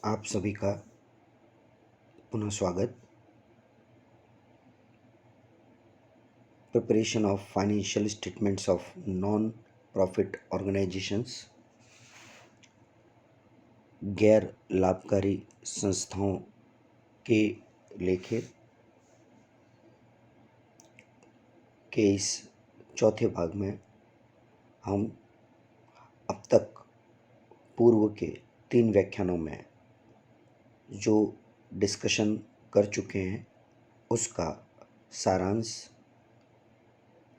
आप सभी का पुनः स्वागत। Preparation of financial statements of non profit organisations, गैर लाभकारी संस्थाओं के लेखे के इस चौथे भाग में हम अब तक पूर्व के 3 व्याख्यानों में जो डिस्कशन कर चुके हैं उसका सारांश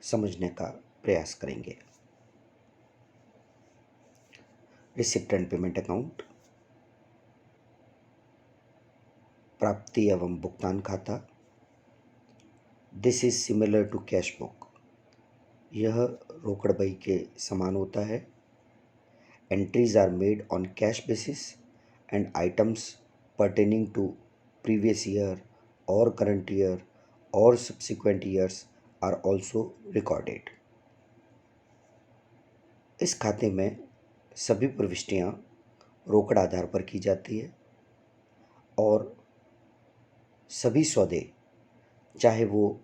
समझने का प्रयास करेंगे। रिसिप्ट एंड पेमेंट अकाउंट, प्राप्ति एवं भुगतान खाता। This is similar to cash book, यह रोकड़ बही के समान होता है। Entries are made on cash basis and items pertaining to previous year or current year or subsequent years are also recorded। इस खाते में सभी प्रविष्टियां रोकड़ आधार पर की जाती है और सभी सौदे, चाहे वो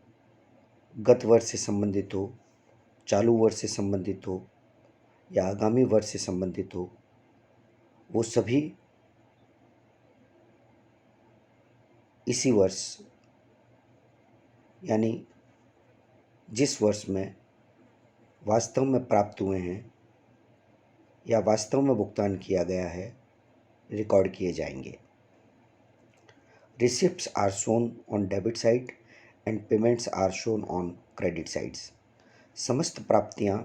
गत वर्ष से संबंधित हो, चालू वर्ष से संबंधित हो या आगामी वर्ष से संबंधित हो, वो सभी इसी वर्ष यानी जिस वर्ष में वास्तव में प्राप्त हुए हैं या वास्तव में भुगतान किया गया है, रिकॉर्ड किए जाएंगे। Receipts are shown on debit side and payments are shown on credit sides. समस्त प्राप्तियां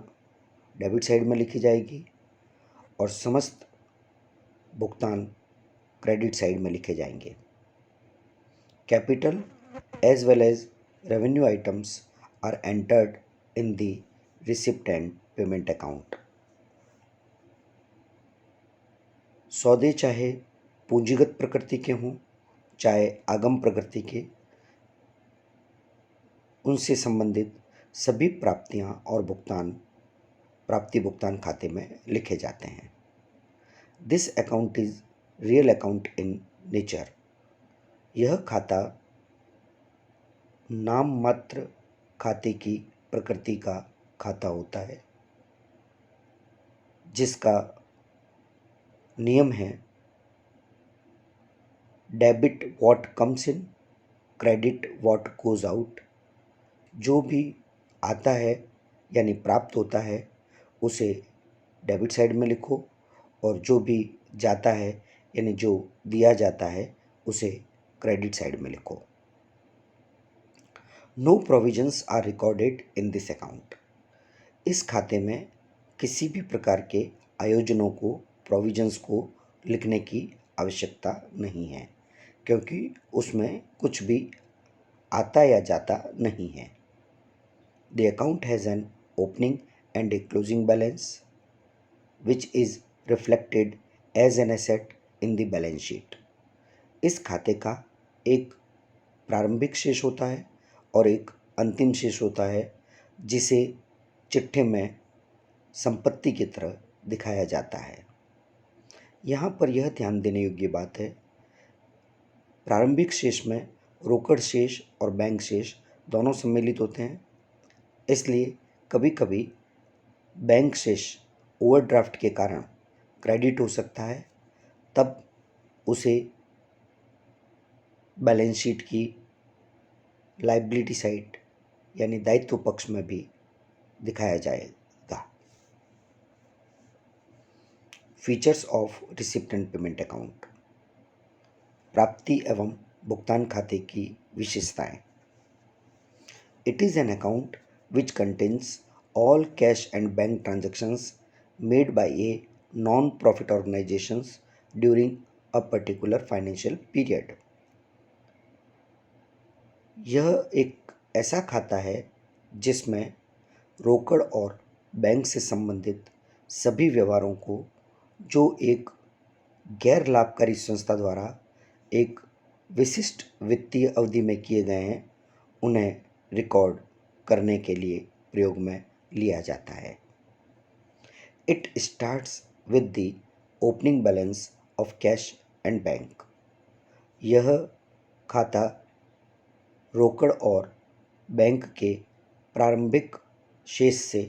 डेबिट साइड में लिखी जाएगी और समस्त भुगतान क्रेडिट साइड में लिखे जाएंगे। Capital as well as revenue items are entered in the receipt and payment account. सौदे चाहे पूंजीगत प्रकृति के हों चाहे आगम प्रकृति के, उनसे संबंधित सभी प्राप्तियां और भुगतान प्राप्ति भुगतान खाते में लिखे जाते हैं। This account is real account in nature. यह खाता नाम मात्र खाते की प्रकृति का खाता होता है, जिसका नियम है debit what comes in, credit what goes out. जो भी आता है यानी प्राप्त होता है उसे डेबिट साइड में लिखो और जो भी जाता है यानी जो दिया जाता है उसे क्रेडिट साइड में लिखो। No provisions are recorded in this account. इस खाते में किसी भी प्रकार के आयोजनों को, प्रोविजंस को लिखने की आवश्यकता नहीं है, क्योंकि उसमें कुछ भी आता या जाता नहीं है। The account has an opening and a closing balance which is reflected as an asset in the balance sheet। इस खाते का एक प्रारंभिक शेष होता है और एक अंतिम शेष होता है, जिसे चिट्ठे में संपत्ति की तरह दिखाया जाता है। यहाँ पर यह ध्यान देने योग्य बात है, प्रारंभिक शेष में रोकड़ शेष और बैंक शेष दोनों सम्मिलित होते हैं, इसलिए कभी कभी बैंक शेष ओवरड्राफ्ट के कारण क्रेडिट हो सकता है, तब उसे बैलेंस शीट की लायबिलिटी साइड यानी दायित्व पक्ष में भी दिखाया जाएगा। Features of receipt and payment account, प्राप्ति एवं भुगतान खाते की विशेषताएं। It is an account which contains all cash and bank transactions made by a non-profit organizations during a particular financial period। यह एक ऐसा खाता है जिसमें रोकड़ और बैंक से संबंधित सभी व्यवहारों को, जो एक गैर लाभकारी संस्था द्वारा एक विशिष्ट वित्तीय अवधि में किए गए हैं, उन्हें रिकॉर्ड करने के लिए प्रयोग में लिया जाता है। It starts with the opening balance of cash and bank. यह खाता रोकड़ और बैंक के प्रारंभिक शेष से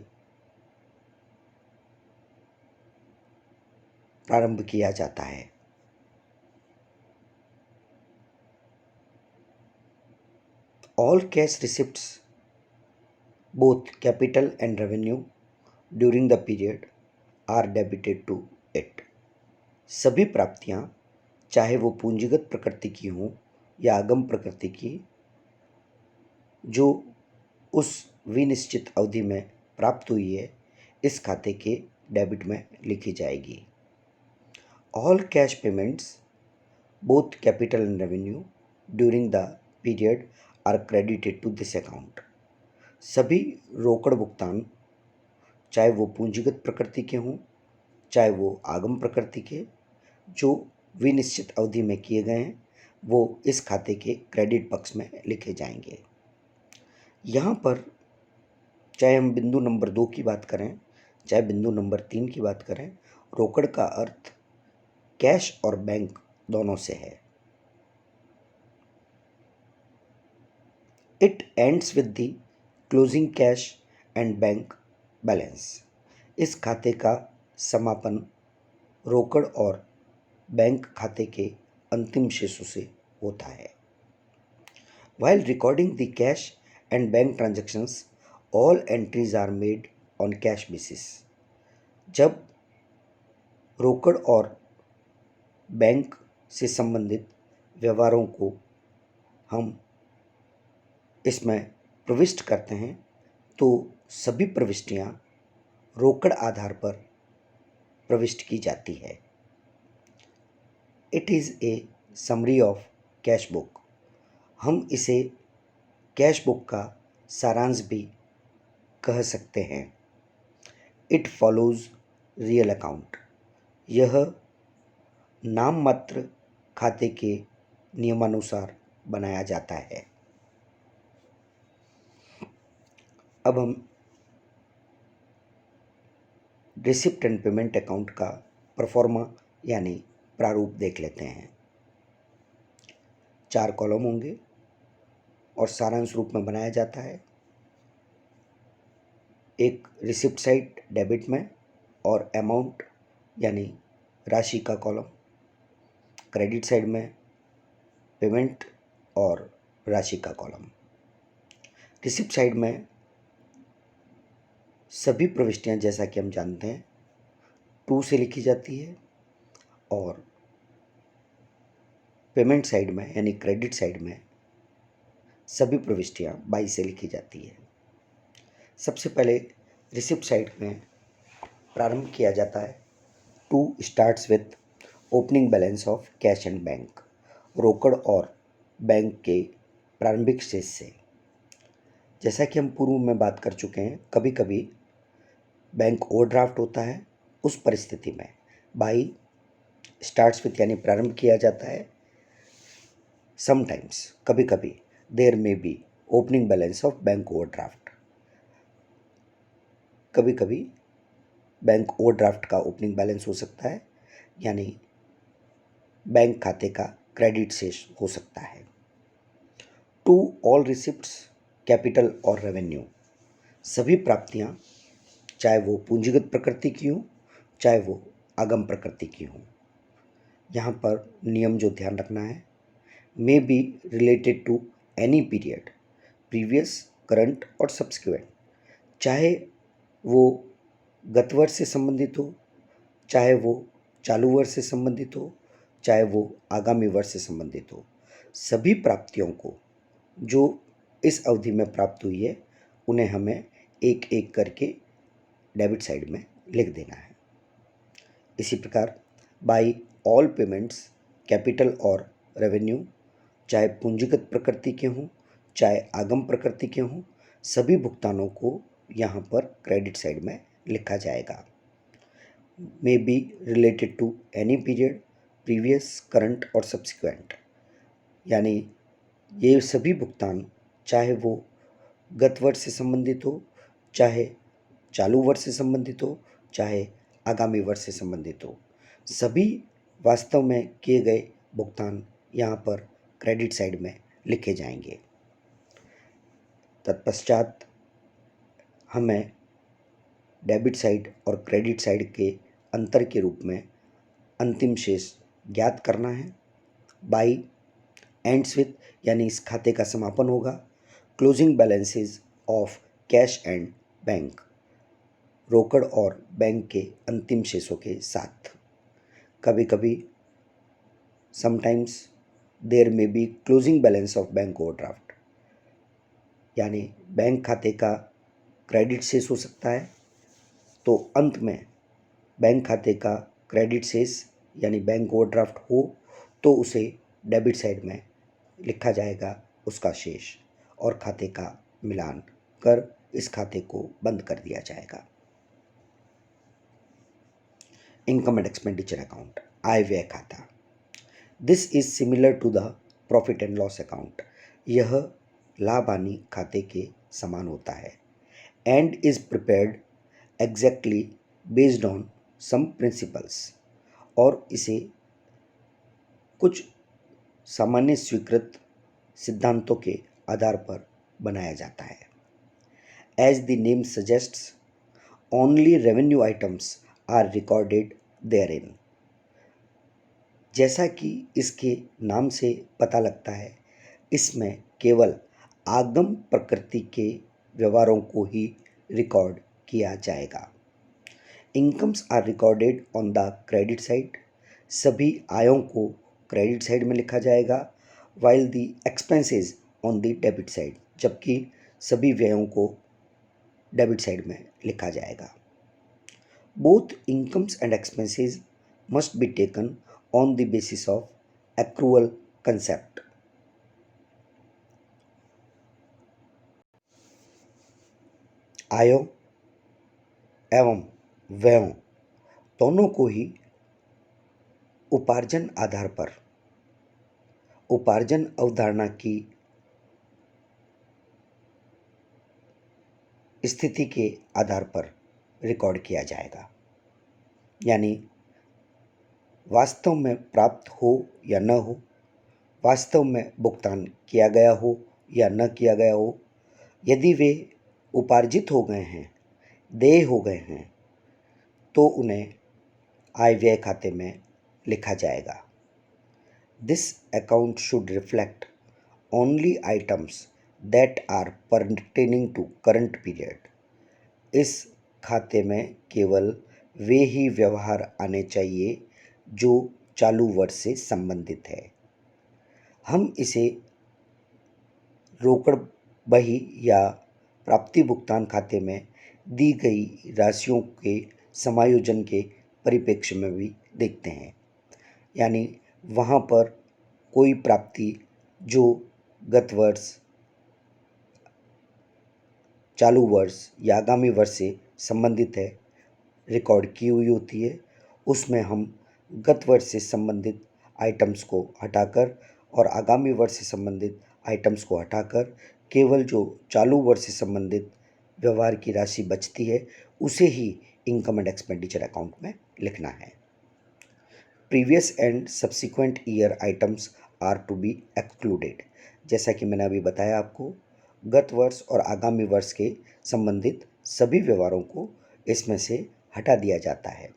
प्रारंभ किया जाता है। All cash receipts both capital and revenue during the period are debited to it। सभी प्राप्तियां, चाहे वो पूंजीगत प्रकृति की हों या आगम प्रकृति की, जो उस विनिश्चित अवधि में प्राप्त हुई है, इस खाते के डेबिट में लिखी जाएगी। All cash payments both capital and revenue during the period are credited to this account. सभी रोकड़ भुगतान, चाहे वो पूंजीगत प्रकृति के हों चाहे वो आगम प्रकृति के, जो विनिश्चित अवधि में किए गए हैं, वो इस खाते के क्रेडिट पक्ष में लिखे जाएंगे। यहाँ पर चाहे हम बिंदु नंबर 2 की बात करें, चाहे बिंदु नंबर 3 की बात करें, रोकड़ का अर्थ कैश और बैंक दोनों से है। It ends with the closing cash and bank balance. इस खाते का समापन रोकड़ और बैंक खाते के अंतिम शेषों से होता है। While recording the cash and bank transactions, all entries are made on cash basis। जब रोकड़ और बैंक से संबंधित व्यवहारों को हम इसमें प्रविष्ट करते हैं, तो सभी प्रविष्टियां रोकड़ आधार पर प्रविष्ट की जाती है। It is a summary of cash book. हम इसे कैश बुक का सारांश भी कह सकते हैं। It follows real account. यह नाम मात्र खाते के नियमानुसार बनाया जाता है। अब हम रिसिप्ट एंड पेमेंट अकाउंट का परफॉर्मा यानी प्रारूप देख लेते हैं। 4 कॉलम होंगे और सारांश रूप में बनाया जाता है। एक रिसिप्ट साइड डेबिट में और अमाउंट यानी राशि का कॉलम, क्रेडिट साइड में पेमेंट और राशि का कॉलम। रिसिप्ट साइड में सभी प्रविष्टियां, जैसा कि हम जानते हैं, 2 से लिखी जाती है और पेमेंट साइड में यानी क्रेडिट साइड में सभी प्रविष्टियां 22 से लिखी जाती है। सबसे पहले रिसिप्ट साइड में प्रारंभ किया जाता है। 2 starts with opening balance of cash and bank. रोकड़ और बैंक के प्रारंभिक शेष से। जैसा कि हम पूर्व में बात कर चुके हैं, कभी कभी बैंक ओवरड्राफ्ट होता है। उस परिस्थिति में बाई स्टार्ट्स विथ यानी प्रारंभ किया जाता है। समटाइम्स, कभी कभी, देयर में B opening balance of bank overdraft. कभी कभी बैंक ओवरड्राफ्ट का ओपनिंग बैलेंस हो सकता है, यानी बैंक खाते का क्रेडिट शेष हो सकता है। 2 ऑल रिसिप्ट्स कैपिटल और रेवेन्यू। सभी प्राप्तियां, चाहे वो पूंजीगत प्रकृति की हों चाहे वो आगम प्रकृति की हों। यहाँ पर नियम जो ध्यान रखना है, may be related to any period, previous, current और सब्सिक्वेंट। चाहे वो गत वर्ष से संबंधित हो, चाहे वो चालू वर्ष से संबंधित हो, चाहे वो आगामी वर्ष से संबंधित हो। सभी प्राप्तियों को जो इस अवधि में प्राप्त हुई है, उन्हें हमें एक एक करके डेबिट साइड में लिख देना है। इसी प्रकार बाई ऑल पेमेंट्स कैपिटल और रेवेन्यू, चाहे पूंजीगत प्रकृति के हों चाहे आगम प्रकृति के हों, सभी भुगतानों को यहाँ पर क्रेडिट साइड में लिखा जाएगा। May be related to any period, previous, current और सब्सिक्वेंट। यानी ये सभी भुगतान, चाहे वो गत वर्ष से संबंधित हो, चाहे चालू वर्ष से संबंधित हो, चाहे आगामी वर्ष से संबंधित हो, सभी वास्तव में किए गए भुगतान यहाँ पर क्रेडिट साइड में लिखे जाएंगे। तत्पश्चात हमें डेबिट साइड और क्रेडिट साइड के अंतर के रूप में अंतिम शेष ज्ञात करना है। बाई एंड्स विथ, यानी इस खाते का समापन होगा closing balances of cash and bank, रोकड़ और बैंक के अंतिम शेषों के साथ। कभी कभी समटाइम्स देयर में be closing balance of bank overdraft, यानी बैंक खाते का क्रेडिट शेष हो सकता है, तो अंत में बैंक खाते का क्रेडिट शेष यानी बैंक ओवरड्राफ्ट हो तो उसे डेबिट साइड में लिखा जाएगा उसका शेष, और खाते का मिलान कर इस खाते को बंद कर दिया जाएगा। इनकम एंड एक्सपेंडिचर अकाउंट, आय व्यय खाता। This is similar to the profit and loss account. यह लाभ हानि खाते के समान होता है। And is prepared exactly based on some principles, और इसे कुछ सामान्य स्वीकृत सिद्धांतों के आधार पर बनाया जाता है। As the name suggests, only revenue items are recorded therein. जैसा कि इसके नाम से पता लगता है, इसमें केवल आगम प्रकृति के व्यवहारों को ही रिकॉर्ड किया जाएगा। Incomes are recorded on the credit side. सभी आयों को क्रेडिट साइड में लिखा जाएगा। While the expenses on the debit side, जबकि सभी व्ययों को डेबिट साइड में लिखा जाएगा। Both incomes and expenses must be taken on the basis of accrual concept. आयों एवं व्ययों दोनों को ही उपार्जन आधार पर, उपार्जन अवधारणा की स्थिति के आधार पर रिकॉर्ड किया जाएगा। यानी वास्तव में प्राप्त हो या न हो, वास्तव में भुगतान किया गया हो या न किया गया हो, यदि वे उपार्जित हो गए हैं, देय हो गए हैं, तो उन्हें आय व्यय खाते में लिखा जाएगा। This account should reflect only items that are pertaining to current period. इस खाते में केवल वे ही व्यवहार आने चाहिए जो चालू वर्ष से संबंधित है। हम इसे रोकड़ बही या प्राप्ति भुगतान खाते में दी गई राशियों के समायोजन के परिप्रेक्ष्य में भी देखते हैं। यानी वहाँ पर कोई प्राप्ति जो गत वर्ष, चालू वर्ष या आगामी वर्ष से संबंधित है, रिकॉर्ड की हुई होती है, उसमें हम गत वर्ष से संबंधित आइटम्स को हटाकर और आगामी वर्ष से संबंधित आइटम्स को हटाकर केवल जो चालू वर्ष से संबंधित व्यवहार की राशि बचती है उसे ही इनकम एंड एक्सपेंडिचर अकाउंट में लिखना है। Previous and subsequent year items are to be excluded. जैसा कि मैंने अभी बताया आपको, गत वर्ष और आगामी वर्ष के संबंधित सभी व्यवहारों को इसमें से हटा दिया जाता है।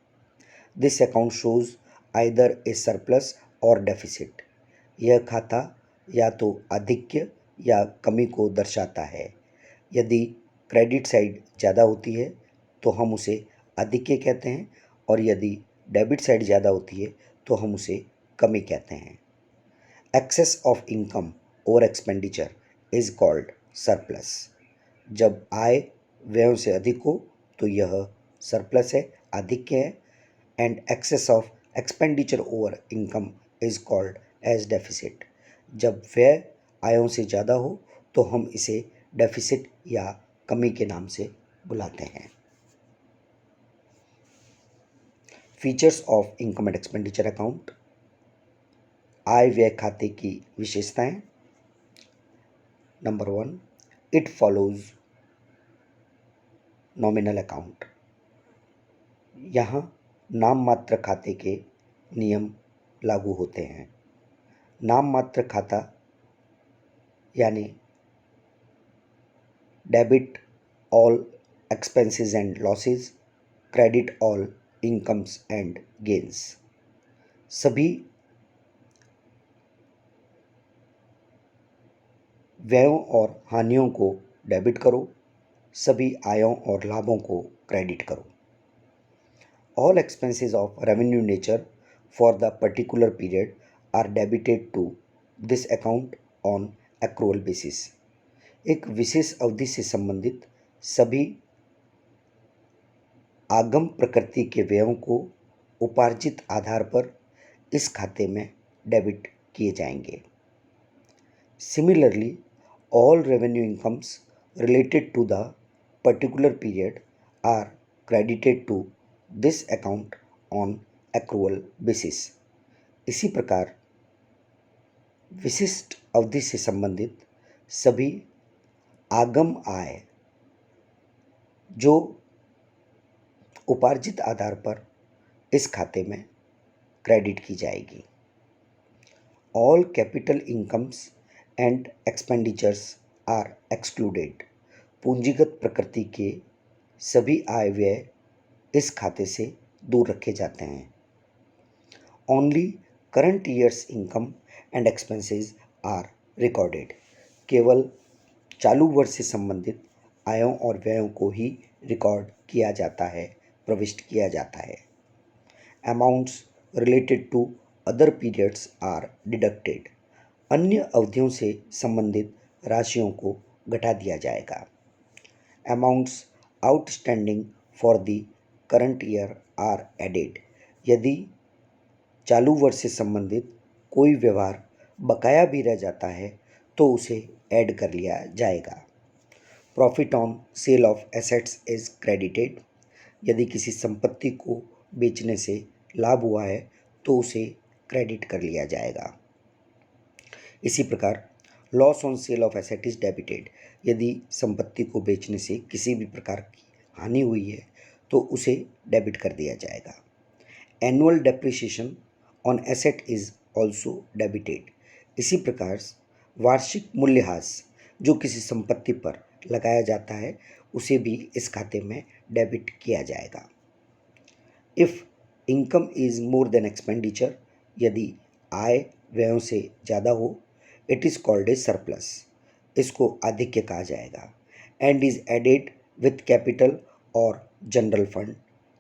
This account shows either A surplus और डेफिसिट। यह खाता या तो आधिक्य या कमी को दर्शाता है। यदि क्रेडिट साइड ज़्यादा होती है तो हम उसे आधिक्य कहते हैं, और यदि डेबिट साइड ज़्यादा होती है तो हम उसे कमी कहते हैं। एक्सेस ऑफ इनकम और एक्सपेंडिचर इज कॉल्ड सरप्लस। जब आय व्ययों से अधिक हो तो यह सरप्लस है, आधिक्य है। And excess of expenditure over income is called as deficit. जब व्यय आयों से ज़्यादा हो तो हम इसे डेफिसिट या कमी के नाम से बुलाते हैं। Features of income and expenditure account, आय व्यय खाते की विशेषताएं। Number 1, it follows nominal account. यहाँ नाम मात्र खाते के नियम लागू होते हैं। नाम मात्र खाता यानी debit all expenses and losses, credit all incomes and gains. सभी व्ययों और हानियों को डेबिट करो, सभी आयों और लाभों को क्रेडिट करो। All expenses of revenue nature for the particular period are debited to this account on accrual basis। एक विशेष अवधि से संबंधित सभी आगम प्रकृति के व्ययों को उपार्जित आधार पर इस खाते में डेबिट किए जाएंगे। Similarly, all revenue incomes related to the particular period are credited to this account on accrual basis। इसी प्रकार विशिष्ट अवधि से संबंधित सभी आगम आय जो उपार्जित आधार पर इस खाते में क्रेडिट की जाएगी। All capital incomes and expenditures are excluded। पूंजीगत प्रकृति के सभी आय व्यय इस खाते से दूर रखे जाते हैं। Only current year's income and expenses are recorded। केवल चालू वर्ष से संबंधित आयों और व्ययों को ही रिकॉर्ड किया जाता है, प्रविष्ट किया जाता है। Amounts related to other periods are deducted। अन्य अवधियों से संबंधित राशियों को घटा दिया जाएगा। Amounts outstanding for the current year are added। यदि चालू वर्ष से संबंधित कोई व्यवहार बकाया भी रह जाता है तो उसे ऐड कर लिया जाएगा। Profit on sale of assets is credited. यदि किसी संपत्ति को बेचने से लाभ हुआ है तो उसे क्रेडिट कर लिया जाएगा। इसी प्रकार loss on sale of asset is debited. यदि संपत्ति को बेचने से किसी भी प्रकार की हानि हुई है तो उसे डेबिट कर दिया जाएगा। Annual depreciation on asset is also debited. इसी प्रकार वार्षिक मूल्यह्रास जो किसी संपत्ति पर लगाया जाता है उसे भी इस खाते में डेबिट किया जाएगा। If income is more than expenditure, यदि आय व्ययों से ज़्यादा हो, it is called a surplus, इसको आधिक्य कहा जाएगा। And is added with capital और general fund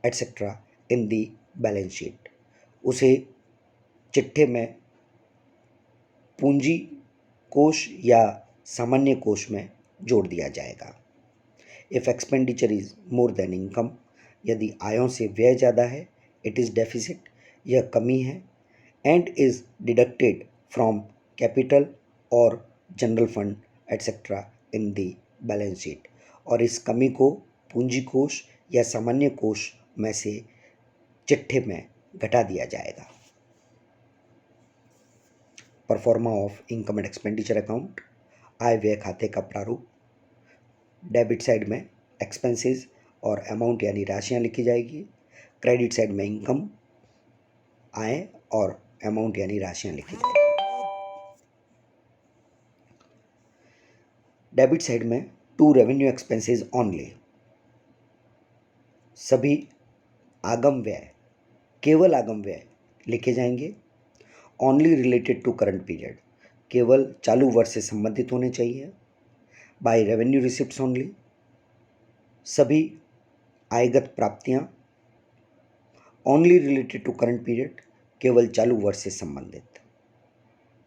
etcetera in the balance sheet. उसे चिट्ठे में पूंजी कोष या सामान्य कोष में जोड़ दिया जाएगा। If expenditure is more then income, यदि आयों से व्यय ज़्यादा है, इट इज़ डेफिसिट, यह कमी है। And is deducted from capital और general fund etcetera in the balance sheet, और इस कमी को पूंजी कोष या सामान्य कोष में से चिट्ठे में घटा दिया जाएगा। Proforma of income and expenditure account. आय व्यय खाते का प्रारूप। डेबिट साइड में एक्सपेंसेस और अमाउंट यानी राशियां लिखी जाएगी। क्रेडिट साइड में इनकम, आय और अमाउंट यानी राशियां लिखी जाएगी। डेबिट साइड में टू रेवेन्यू एक्सपेंसेस ओनली। सभी आगम व्यय, केवल आगम व्यय लिखे जाएंगे। Only related to current period, केवल चालू वर्ष से संबंधित होने चाहिए। बाय रेवेन्यू रिसिप्ट्स ओनली, सभी आयगत प्राप्तियां। Only related to current period, केवल चालू वर्ष से संबंधित।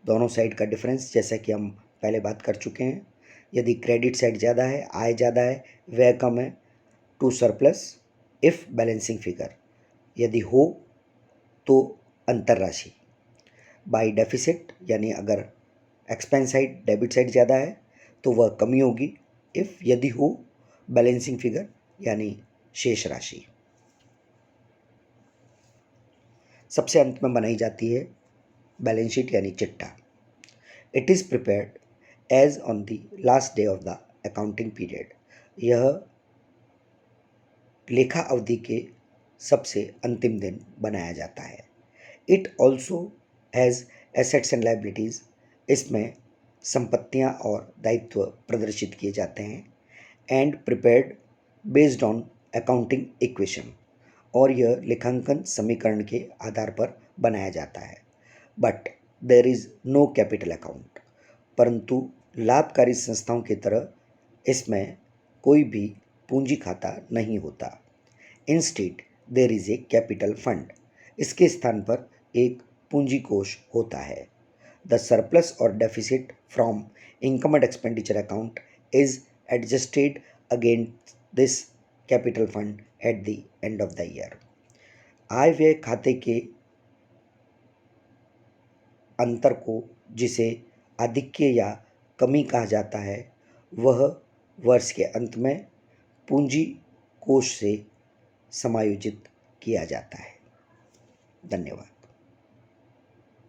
दोनों साइड का डिफरेंस जैसा कि हम पहले बात कर चुके हैं। यदि क्रेडिट साइड ज़्यादा है, आय ज़्यादा है, व्यय कम है, to surplus if balancing figure, यदि हो तो अंतर राशि। बाय डेफिसिट, यानी अगर एक्सपेंस साइड डेबिट साइड ज़्यादा है तो वह कमी होगी। इफ़, यदि हो बैलेंसिंग फिगर यानी शेष राशि। सबसे अंत में बनाई जाती है बैलेंस शीट यानी चिट्ठा। It is prepared as on the last day of the accounting period. यह लेखा अवधि के सबसे अंतिम दिन बनाया जाता है। It also as assets and liabilities, इसमें संपत्तियां और दायित्व प्रदर्शित किए जाते हैं। And prepared based on accounting equation, और यह लेखांकन समीकरण के आधार पर बनाया जाता है। But there is no capital account, परंतु लाभकारी संस्थाओं की तरह इसमें कोई भी पूंजी खाता नहीं होता। Instead there is a capital fund, इसके स्थान पर एक पूंजी कोष होता है। द सरप्लस और deficit from income and expenditure account is adjusted against this capital fund at the end of the year. आय व्यय खाते के अंतर को, जिसे आधिक्य या कमी कहा जाता है, वह वर्ष के अंत में पूंजी कोष से समायोजित किया जाता है। धन्यवाद।